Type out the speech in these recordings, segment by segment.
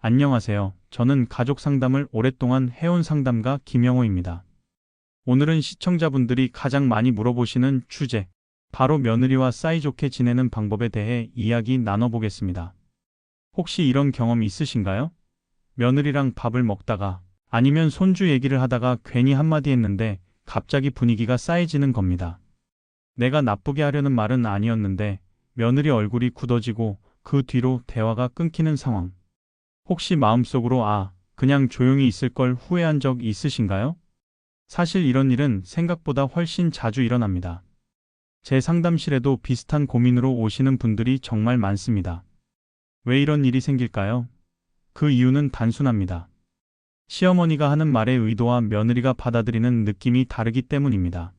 안녕하세요. 저는 가족 상담을 오랫동안 해온 상담가 김영호입니다. 오늘은 시청자분들이 가장 많이 물어보시는 주제, 바로 며느리와 사이좋게 지내는 방법에 대해 이야기 나눠보겠습니다. 혹시 이런 경험 있으신가요? 며느리랑 밥을 먹다가 아니면 손주 얘기를 하다가 괜히 한마디 했는데 갑자기 분위기가 싸해지는 겁니다. 내가 나쁘게 하려는 말은 아니었는데 며느리 얼굴이 굳어지고 그 뒤로 대화가 끊기는 상황. 혹시 마음속으로 그냥 조용히 있을 걸 후회한 적 있으신가요? 사실 이런 일은 생각보다 훨씬 자주 일어납니다. 제 상담실에도 비슷한 고민으로 오시는 분들이 정말 많습니다. 왜 이런 일이 생길까요? 그 이유는 단순합니다. 시어머니가 하는 말의 의도와 며느리가 받아들이는 느낌이 다르기 때문입니다.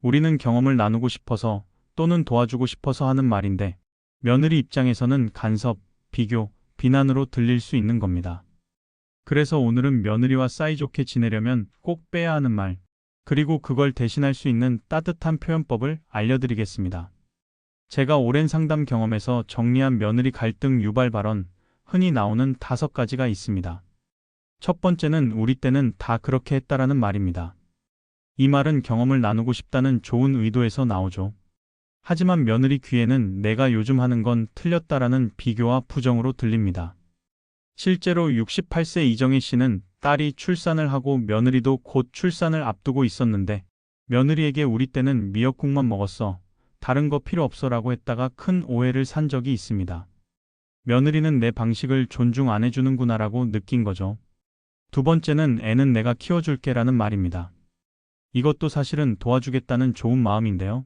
우리는 경험을 나누고 싶어서 또는 도와주고 싶어서 하는 말인데 며느리 입장에서는 간섭, 비교, 비난으로 들릴 수 있는 겁니다. 그래서 오늘은 며느리와 사이좋게 지내려면 꼭 빼야 하는 말, 그리고 그걸 대신할 수 있는 따뜻한 표현법을 알려드리겠습니다. 제가 오랜 상담 경험에서 정리한 며느리 갈등 유발 발언, 흔히 나오는 5가지가 있습니다. 첫 번째는 우리 때는 다 그렇게 했다라는 말입니다. 이 말은 경험을 나누고 싶다는 좋은 의도에서 나오죠. 하지만 며느리 귀에는 내가 요즘 하는 건 틀렸다라는 비교와 부정으로 들립니다. 실제로 68세 이정희 씨는 딸이 출산을 하고 며느리도 곧 출산을 앞두고 있었는데 며느리에게 우리 때는 미역국만 먹었어. 다른 거 필요 없어라고 했다가 큰 오해를 산 적이 있습니다. 며느리는 내 방식을 존중 안 해주는구나라고 느낀 거죠. 두 번째는 애는 내가 키워줄게라는 말입니다. 이것도 사실은 도와주겠다는 좋은 마음인데요.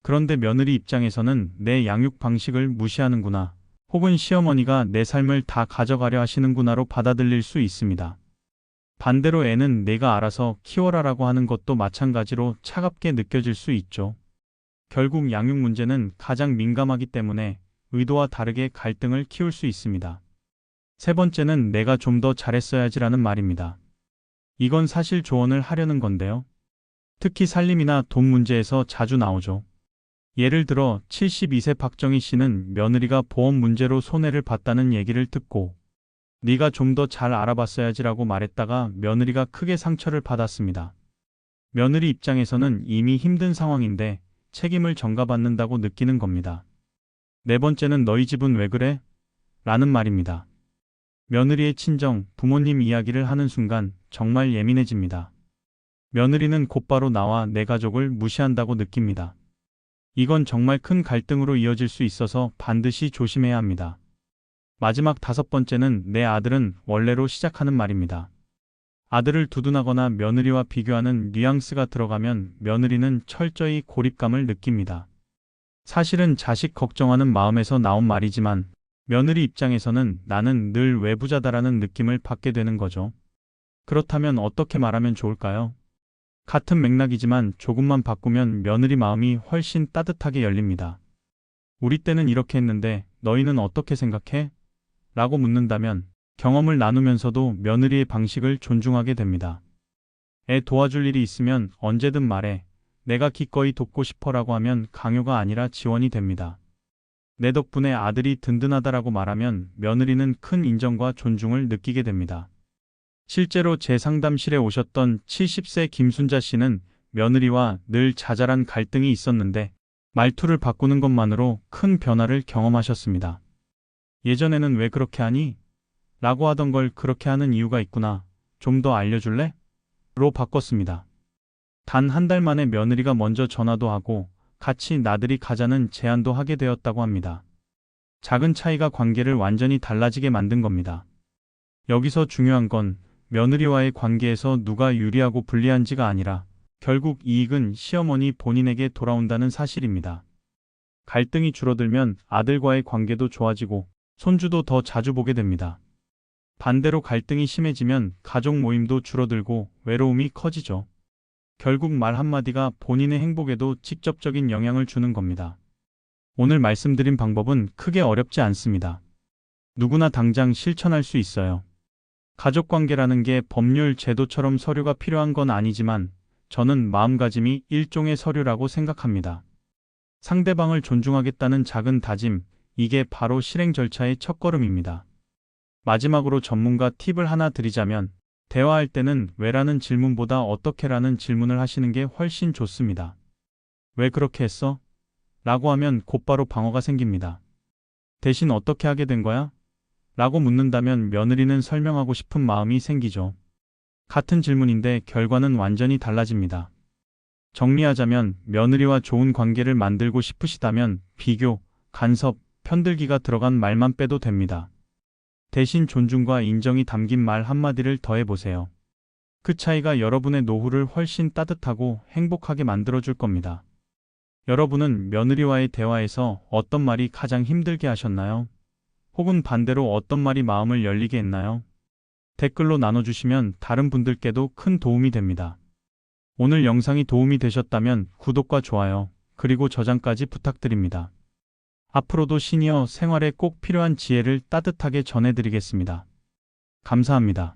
그런데 며느리 입장에서는 내 양육 방식을 무시하는구나, 혹은 시어머니가 내 삶을 다 가져가려 하시는구나로 받아들일 수 있습니다. 반대로 애는 내가 알아서 키워라라고 하는 것도 마찬가지로 차갑게 느껴질 수 있죠. 결국 양육 문제는 가장 민감하기 때문에 의도와 다르게 갈등을 키울 수 있습니다. 세 번째는 내가 좀 더 잘했어야지라는 말입니다. 이건 사실 조언을 하려는 건데요. 특히 살림이나 돈 문제에서 자주 나오죠. 예를 들어 72세 박정희 씨는 며느리가 보험 문제로 손해를 봤다는 얘기를 듣고 네가 좀 더 잘 알아봤어야지라고 말했다가 며느리가 크게 상처를 받았습니다. 며느리 입장에서는 이미 힘든 상황인데 책임을 전가받는다고 느끼는 겁니다. 네 번째는 너희 집은 왜 그래? 라는 말입니다. 며느리의 친정, 부모님 이야기를 하는 순간 정말 예민해집니다. 며느리는 곧바로 나와 내 가족을 무시한다고 느낍니다. 이건 정말 큰 갈등으로 이어질 수 있어서 반드시 조심해야 합니다. 마지막 5번째는 내 아들은 원래로 시작하는 말입니다. 아들을 두둔하거나 며느리와 비교하는 뉘앙스가 들어가면 며느리는 철저히 고립감을 느낍니다. 사실은 자식 걱정하는 마음에서 나온 말이지만 며느리 입장에서는 나는 늘 외부자다라는 느낌을 받게 되는 거죠. 그렇다면 어떻게 말하면 좋을까요? 같은 맥락이지만 조금만 바꾸면 며느리 마음이 훨씬 따뜻하게 열립니다. 우리 때는 이렇게 했는데 너희는 어떻게 생각해? 라고 묻는다면 경험을 나누면서도 며느리의 방식을 존중하게 됩니다. 애 도와줄 일이 있으면 언제든 말해. 내가 기꺼이 돕고 싶어라고 하면 강요가 아니라 지원이 됩니다. 내 덕분에 아들이 든든하다라고 말하면 며느리는 큰 인정과 존중을 느끼게 됩니다. 실제로 제 상담실에 오셨던 70세 김순자 씨는 며느리와 늘 자잘한 갈등이 있었는데 말투를 바꾸는 것만으로 큰 변화를 경험하셨습니다. 예전에는 왜 그렇게 하니? 라고 하던 걸 그렇게 하는 이유가 있구나. 좀 더 알려줄래? 로 바꿨습니다. 단 한 달 만에 며느리가 먼저 전화도 하고 같이 나들이 가자는 제안도 하게 되었다고 합니다. 작은 차이가 관계를 완전히 달라지게 만든 겁니다. 여기서 중요한 건 며느리와의 관계에서 누가 유리하고 불리한지가 아니라 결국 이익은 시어머니 본인에게 돌아온다는 사실입니다. 갈등이 줄어들면 아들과의 관계도 좋아지고 손주도 더 자주 보게 됩니다. 반대로 갈등이 심해지면 가족 모임도 줄어들고 외로움이 커지죠. 결국 말 한마디가 본인의 행복에도 직접적인 영향을 주는 겁니다. 오늘 말씀드린 방법은 크게 어렵지 않습니다. 누구나 당장 실천할 수 있어요. 가족관계라는 게 법률 제도처럼 서류가 필요한 건 아니지만 저는 마음가짐이 일종의 서류라고 생각합니다. 상대방을 존중하겠다는 작은 다짐, 이게 바로 실행 절차의 첫걸음입니다. 마지막으로 전문가 팁을 하나 드리자면, 대화할 때는 왜라는 질문보다 어떻게라는 질문을 하시는 게 훨씬 좋습니다. 왜 그렇게 했어? 라고 하면 곧바로 방어가 생깁니다. 대신 어떻게 하게 된 거야? 라고 묻는다면 며느리는 설명하고 싶은 마음이 생기죠. 같은 질문인데 결과는 완전히 달라집니다. 정리하자면 며느리와 좋은 관계를 만들고 싶으시다면 비교, 간섭, 편들기가 들어간 말만 빼도 됩니다. 대신 존중과 인정이 담긴 말 한마디를 더해보세요. 그 차이가 여러분의 노후를 훨씬 따뜻하고 행복하게 만들어줄 겁니다. 여러분은 며느리와의 대화에서 어떤 말이 가장 힘들게 하셨나요? 혹은 반대로 어떤 말이 마음을 열리게 했나요? 댓글로 나눠주시면 다른 분들께도 큰 도움이 됩니다. 오늘 영상이 도움이 되셨다면 구독과 좋아요, 그리고 저장까지 부탁드립니다. 앞으로도 시니어 생활에 꼭 필요한 지혜를 따뜻하게 전해드리겠습니다. 감사합니다.